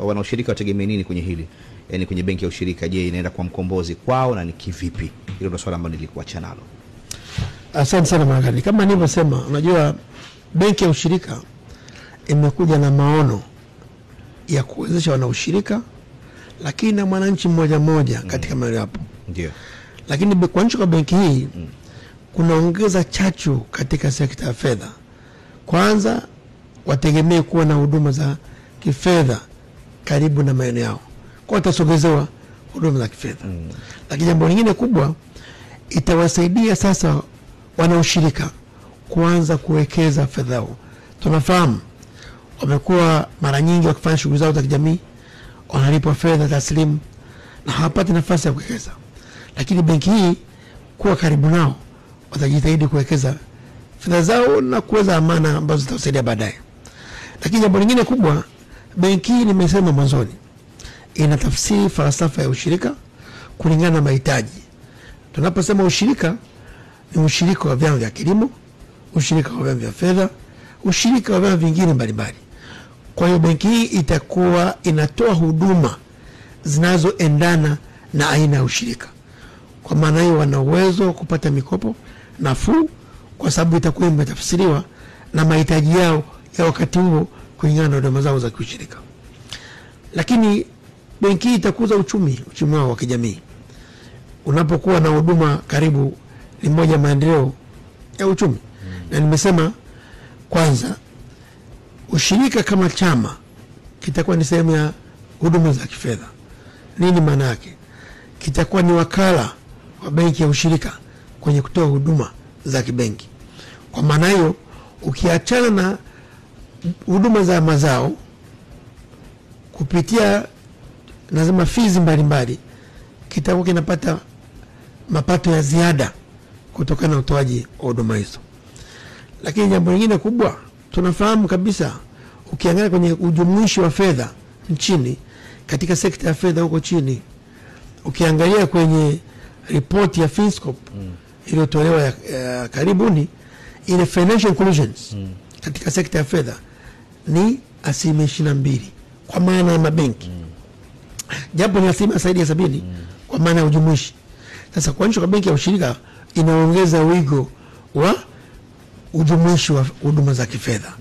Wanaushirika wategemea nini kwenye hili? Yaani kwenye benki ya ushirika, je, inaenda kwa mkombozi kwao na ni kivipi? Hilo ndio swali ambalo nilikuacha nalo. Asante sana Magari. Kama nilivyosema, unajua benki ya ushirika imekuja na maono ya kuwezesha wanaushirika lakini na mwananchi mmoja mmoja katika maeneo hapo. Ndio. Lakini kuanzisha kwa benki hii kunaongeza chachu katika sekta ya fedha. Kwanza wategemee kuwa na huduma za kifedha karibu na maeneo yao, kwa watasogezewa huduma za kifedha. Lakini jambo lingine kubwa, itawasaidia sasa wanaushirika kuanza kuwekeza fedha yao. Tunafahamu wamekuwa mara nyingi wakifanya shughuli zao za kijamii, wanalipwa fedha taslimu na hawapati nafasi ya kuwekeza. Lakini benki hii kuwa karibu nao, watajitahidi kuwekeza fedha zao na kuweza amana ambazo zitawasaidia baadaye. Lakini jambo lingine kubwa, benki hii nimesema mwanzoni, inatafsiri falsafa ya ushirika kulingana na mahitaji. Tunaposema ushirika, ni ushirika wa vyama vya kilimo, ushirika wa vyama vya fedha, ushirika wa vyama vingine mbalimbali. Kwa hiyo benki hii itakuwa inatoa huduma zinazoendana na aina ya ushirika. Kwa maana hiyo wana uwezo kupata mikopo nafuu kwa sababu itakuwa imetafsiriwa na mahitaji yao ya wakati huo kulingana na huduma zao za kiushirika. Lakini benki hii itakuza uchumi wao wa kijamii. Unapokuwa na huduma karibu, ni moja maendeleo ya uchumi. Na nimesema kwanza, ushirika kama chama kitakuwa ni sehemu ya huduma za kifedha. Nini maana yake? Kitakuwa ni wakala wa benki ya ushirika kwenye kutoa huduma za kibenki. Kwa maana hiyo, ukiachana na huduma za mazao kupitia lazima fees mbalimbali, kitakuwa kinapata mapato ya ziada kutokana na utoaji wa huduma hizo. Lakini jambo lingine kubwa, tunafahamu kabisa ukiangalia kwenye ujumuishi wa fedha nchini, katika sekta ya fedha huko chini, ukiangalia kwenye ripoti ya Finscope iliyotolewa ya karibuni, ile financial inclusions katika sekta ya fedha ni 22% kwa maana ya mabenki. Japo ni zaidi ya 70 kwa maana ya ujumuishi. Sasa kuanzisha kwa benki ya ushirika inaongeza wigo wa ujumuishi wa huduma za kifedha.